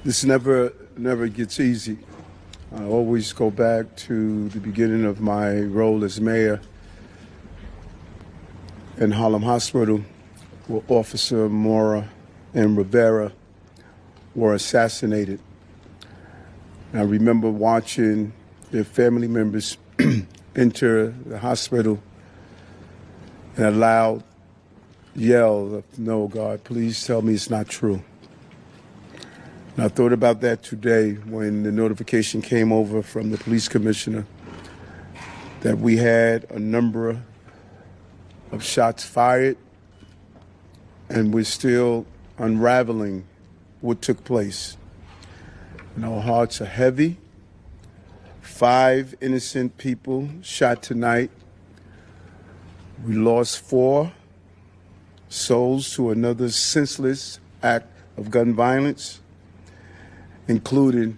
This never gets easy. I always go back to the beginning of my role as mayor in Harlem Hospital, where Officer Mora and Rivera were assassinated. I remember watching their family members enter the hospital and a loud yell of, "No, God, please tell me it's not true." And I thought about that today when the notification came over from the police commissioner that we had a number of shots fired and we're still unraveling what took place. And our hearts are heavy. 5 innocent people shot tonight. We lost 4 souls to another senseless act of gun violence, including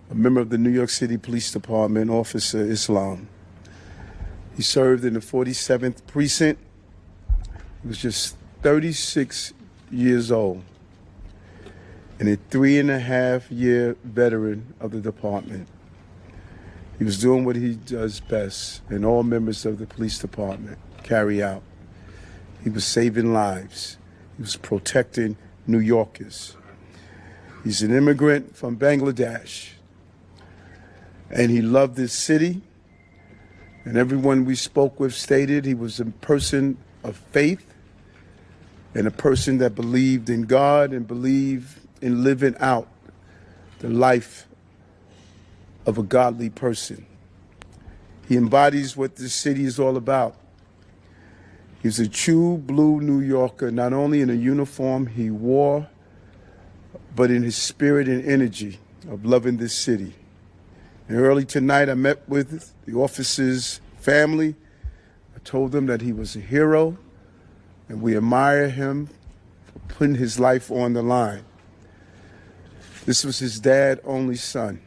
a member of the New York City Police Department, Officer Islam. He served in the 47th Precinct. He was just 36 years old and a 3.5-year veteran of the department. He was doing what he does best, and all members of the police department carry out. He was saving lives. He was protecting New Yorkers. He's an immigrant from Bangladesh, and he loved this city. And everyone we spoke with stated he was a person of faith and a person that believed in God and believed in living out the life of a godly person. He embodies what this city is all about. He's a true blue New Yorker, not only in the uniform he wore, but in his spirit and energy of loving this city. And early tonight, I met with the officer's family. I told them that he was a hero, and we admire him for putting his life on the line. This was his dad's only son.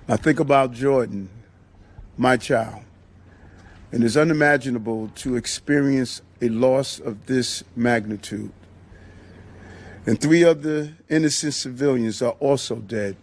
I think about Jordan, my child, and it's unimaginable to experience a loss of this magnitude. And 3 other innocent civilians are also dead.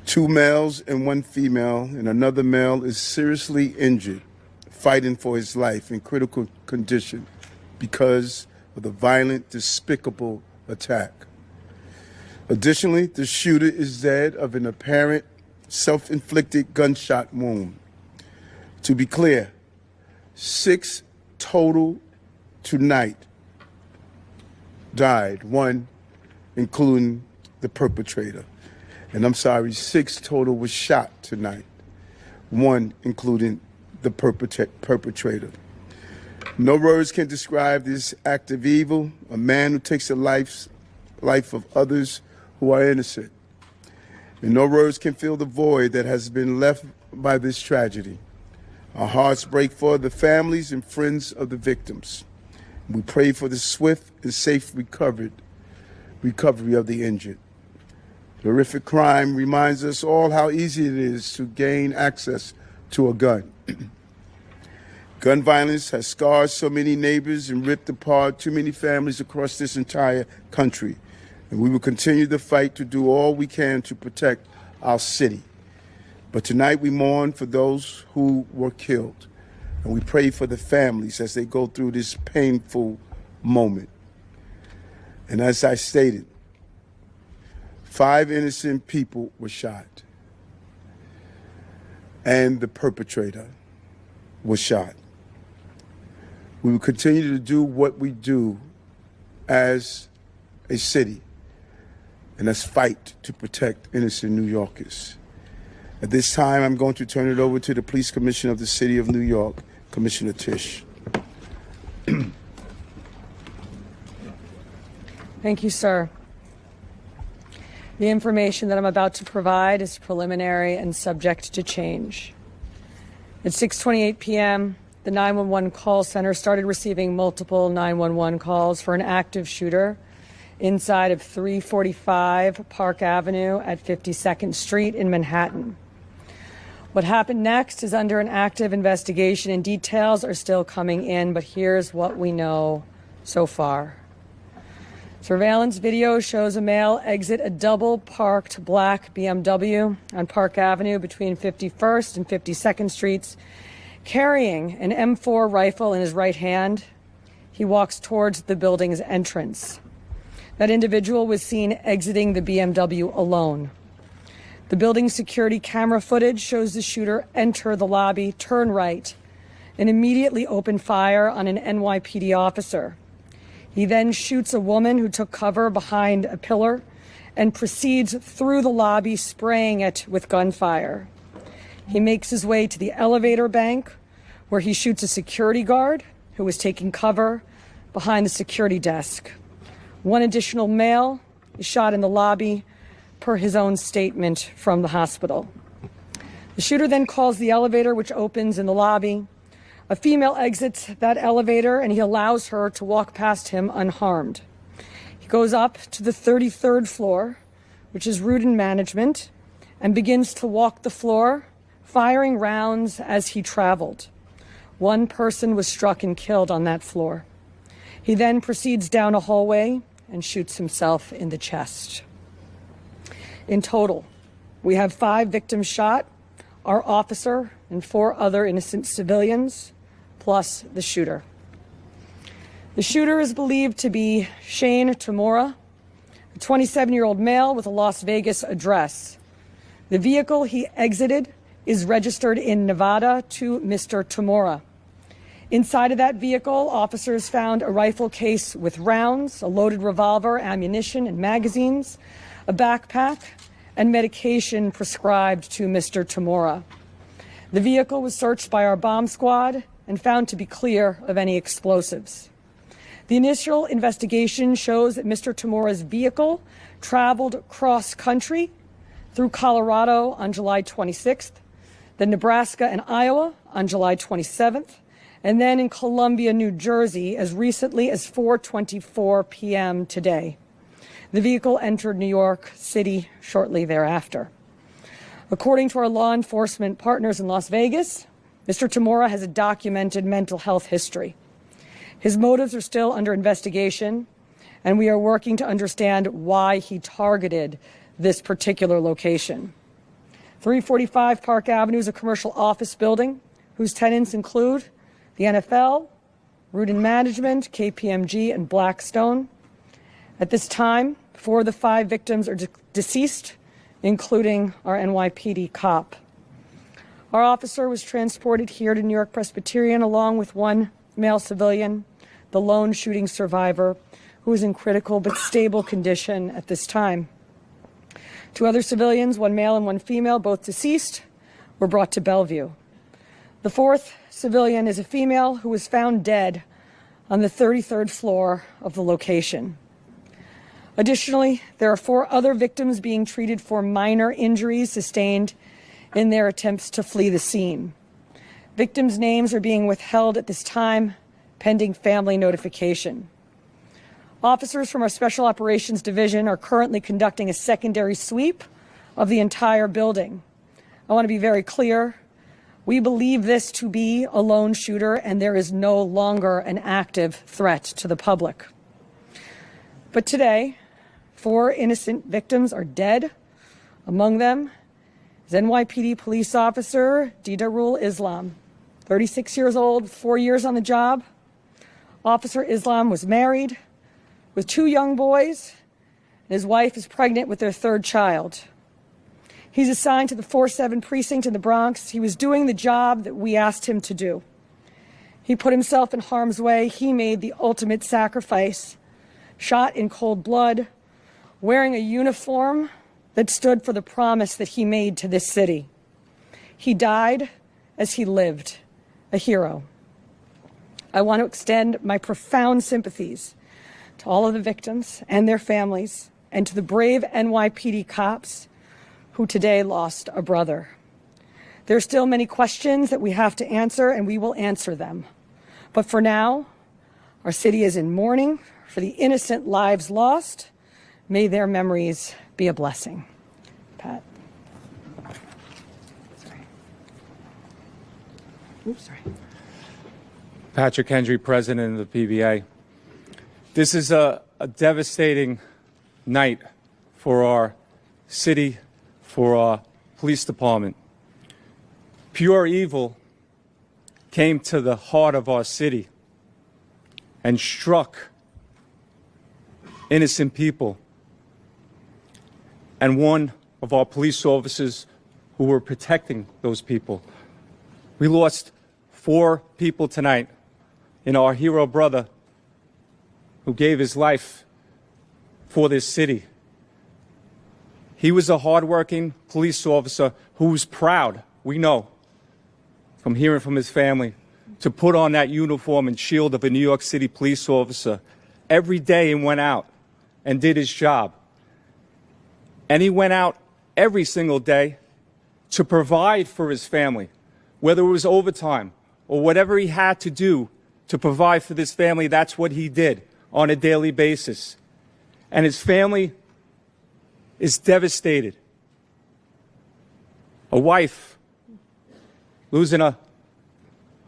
2 males and 1 female, and another male is seriously injured, fighting for his life in critical condition because of the violent, despicable attack. Additionally, the shooter is dead of an apparent self-inflicted gunshot wound. To be clear, 6 total tonight died, 1 including the perpetrator. And I'm sorry, 6 total was shot tonight, 1 including the perpetrator. No words can describe this act of evil, a man who takes the life of others who are innocent. And no words can fill the void that has been left by this tragedy. Our hearts break for the families and friends of the victims. We pray for the swift and safe recovery of the injured. The horrific crime reminds us all how easy it is to gain access to a gun. Gun violence has scarred so many neighbors and ripped apart too many families across this entire country. And we will continue the fight to do all we can to protect our city. But tonight we mourn for those who were killed. And we pray for the families as they go through this painful moment. And as I stated, 5 innocent people were shot. And the perpetrator was shot. We will continue to do what we do as a city, and that's fight to protect innocent New Yorkers. At this time, I'm going to turn it over to the Police Commissioner of the City of New York, Commissioner Tisch. Thank you, sir. The information that I'm about to provide is preliminary and subject to change. At 6:28 p.m., the 911 call center started receiving multiple 911 calls for an active shooter inside of 345 Park Avenue at 52nd Street in Manhattan. What happened next is under an active investigation and details are still coming in, but here's what we know so far. Surveillance video shows a male exit a double-parked black BMW on Park Avenue between 51st and 52nd Streets, carrying an M4 rifle in his right hand. He walks towards the building's entrance. That individual was seen exiting the BMW alone. The building's security camera footage shows the shooter enter the lobby, turn right, and immediately open fire on an NYPD officer. He then shoots a woman who took cover behind a pillar and proceeds through the lobby, spraying it with gunfire. He makes his way to the elevator bank, where he shoots a security guard who was taking cover behind the security desk. One additional male is shot in the lobby, per his own statement from the hospital. The shooter then calls the elevator, which opens in the lobby. A female exits that elevator, and he allows her to walk past him unharmed. He goes up to the 33rd floor, which is Rudin Management, and begins to walk the floor, firing rounds as he traveled. One person was struck and killed on that floor. He then proceeds down a hallway and shoots himself in the chest. In total, we have 5 victims shot, our officer and 4 other innocent civilians, plus the shooter. The shooter is believed to be Shane Tamura, a 27-year-old male with a Las Vegas address. The vehicle he exited is registered in Nevada to Mr. Tamura. Inside of that vehicle, officers found a rifle case with rounds, a loaded revolver, ammunition, and magazines, a backpack, and medication prescribed to Mr. Tamura. The vehicle was searched by our bomb squad and found to be clear of any explosives. The initial investigation shows that Mr. Tamura's vehicle traveled cross-country through Colorado on July 26th, then Nebraska and Iowa on July 27th, and then in Columbia, New Jersey, as recently as 4:24 p.m. today. The vehicle entered New York City shortly thereafter. According to our law enforcement partners in Las Vegas, Mr. Tamura has a documented mental health history. His motives are still under investigation, and we are working to understand why he targeted this particular location. 345 Park Avenue is a commercial office building whose tenants include the NFL, Rudin Management, KPMG, and Blackstone. At this time, 4 of the 5 victims are deceased, including our NYPD cop. Our officer was transported here to New York Presbyterian along with 1 male civilian, the lone shooting survivor, who is in critical but stable condition at this time. 2 other civilians, 1 male and 1 female, both deceased, were brought to Bellevue. The 4th civilian is a female who was found dead on the 33rd floor of the location. Additionally, there are 4 other victims being treated for minor injuries sustained in their attempts to flee the scene. Victims' names are being withheld at this time, pending family notification. Officers from our Special Operations Division are currently conducting a secondary sweep of the entire building. I want to be very clear. We believe this to be a lone shooter, and there is no longer an active threat to the public. But today, 4 innocent victims are dead. Among them is NYPD police officer Didarul Islam, 36 years old, 4 years on the job. Officer Islam was married with 2 young boys, and his wife is pregnant with their 3rd child. He's assigned to the 4-7 precinct in the Bronx. He was doing the job that we asked him to do. He put himself in harm's way. He made the ultimate sacrifice, shot in cold blood, wearing a uniform that stood for the promise that he made to this city. He died as he lived, a hero. I want to extend my profound sympathies to all of the victims and their families, and to the brave NYPD cops who today lost a brother. There are still many questions that we have to answer, and we will answer them. But for now, our city is in mourning for the innocent lives lost. May their memories be a blessing. Pat. Sorry. Oops, sorry. Patrick Hendry, President of the PBA. This is a a devastating night for our city, for our police department. Pure evil came to the heart of our city and struck innocent people. And one of our police officers who were protecting those people. We lost 4 people tonight in our hero brother who gave his life for this city. He was a hardworking police officer who was proud, we know, from hearing from his family, to put on that uniform and shield of a New York City police officer every day and went out and did his job. And he went out every single day to provide for his family, whether it was overtime or whatever he had to do to provide for this family. That's what he did on a daily basis. And his family is devastated. A wife losing a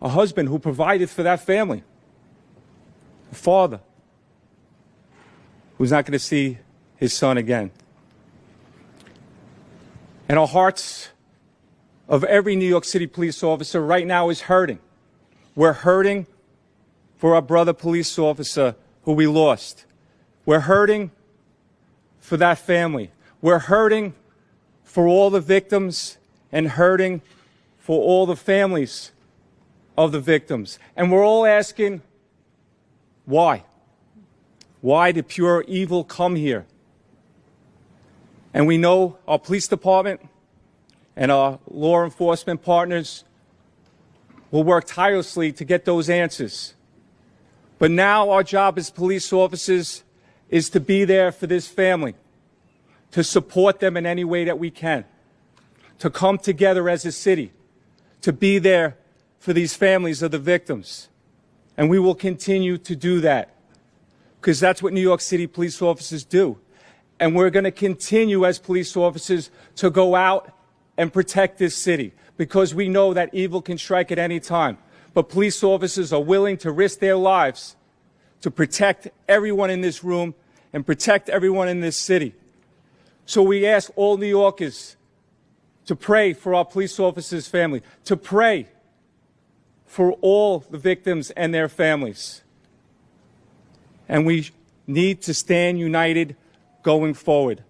husband who provided for that family. A father who's not going to see his son again. And our hearts of every New York City police officer right now is hurting. We're hurting for our brother police officer who we lost. We're hurting for that family. We're hurting for all the victims and hurting for all the families of the victims. And we're all asking, why? Why did pure evil come here? And we know our police department and our law enforcement partners will work tirelessly to get those answers. But now our job as police officers is to be there for this family, to support them in any way that we can, to come together as a city, to be there for these families of the victims. And we will continue to do that because that's what New York City police officers do. And we're going to continue as police officers to go out and protect this city because we know that evil can strike at any time. But police officers are willing to risk their lives to protect everyone in this room and protect everyone in this city. So we ask all New Yorkers to pray for our police officers' family, to pray for all the victims and their families. And we need to stand united going forward.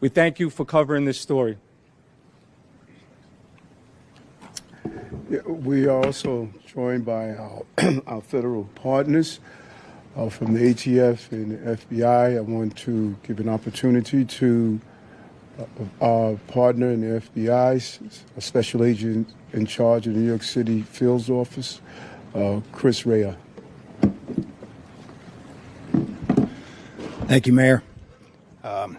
We thank you for covering this story. Yeah, we are also joined by our federal partners from the ATF and the FBI. I want to give an opportunity to our partner in the FBI, a special agent in charge of the New York City Field Office, Chris Rea. Thank you, Mayor.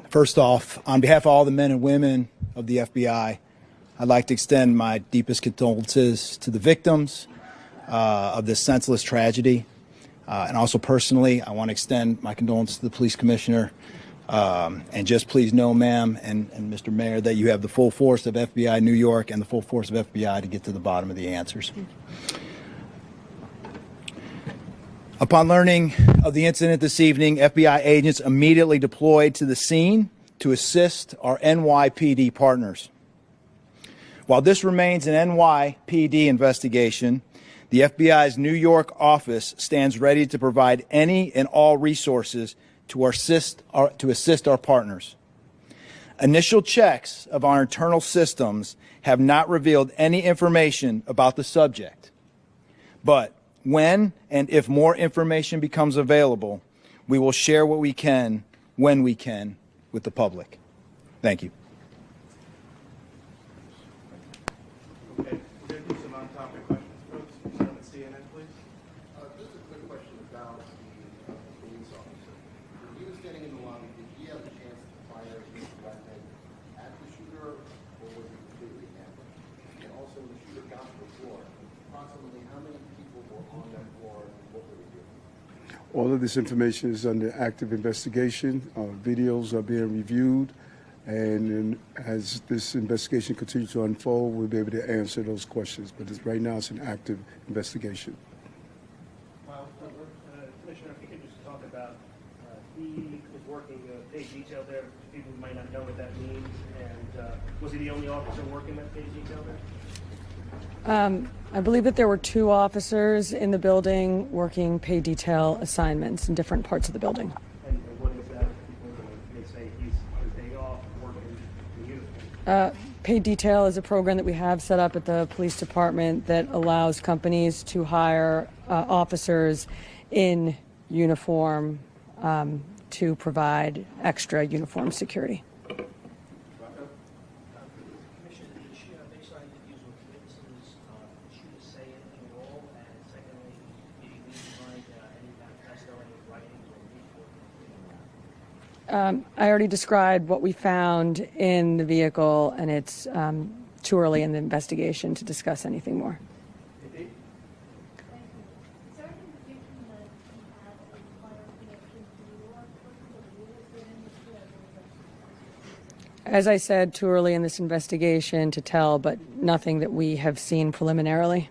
First off, on behalf of all the men and women of the FBI, I'd like to extend my deepest condolences to the victims of this senseless tragedy. And also personally, I want to extend my condolences to the police commissioner. And just please know, ma'am and Mr. Mayor, that you have the full force of FBI New York and the full force of FBI to get to the bottom of the answers. Upon learning of the incident this evening, FBI agents immediately deployed to the scene to assist our NYPD partners. While this remains an NYPD investigation, the FBI's New York office stands ready to provide any and all resources to assist our partners. Initial checks of our internal systems have not revealed any information about the subject, but when and if more information becomes available, we will share what we can, when we can, with the public. Thank you. Okay, we're going to do some on-topic questions, folks. Start with CNN, please. Just a quick question about the police officer. When he was getting in the lobby, did he have a chance to fire his weapon at the shooter, or was he completely ambushed? And also, when the shooter got to the floor, approximately how many people were on that floor and what were they doing? All of this information is under active investigation. Videos are being reviewed. And as this investigation continues to unfold, we'll be able to answer those questions. But right now, it's an active investigation. Well, Commissioner, if you could just talk about working paid detail there? People who might not know what that means. And was he the only officer working that paid detail there? I believe that there were 2 officers in the building working paid detail assignments in different parts of the building. And what is that? People may say he's on his day off working in uniform. Paid detail is a program that we have set up at the police department that allows companies to hire officers in uniform to provide extra uniform security. Commissioner, did she, based on interviews with witnesses, did she say anything at all? And secondly, did you leave behind any manifesto, any writings or report? I already described what we found in the vehicle, and it's too early in the investigation to discuss anything more. As I said, too early in this investigation to tell, but nothing that we have seen preliminarily.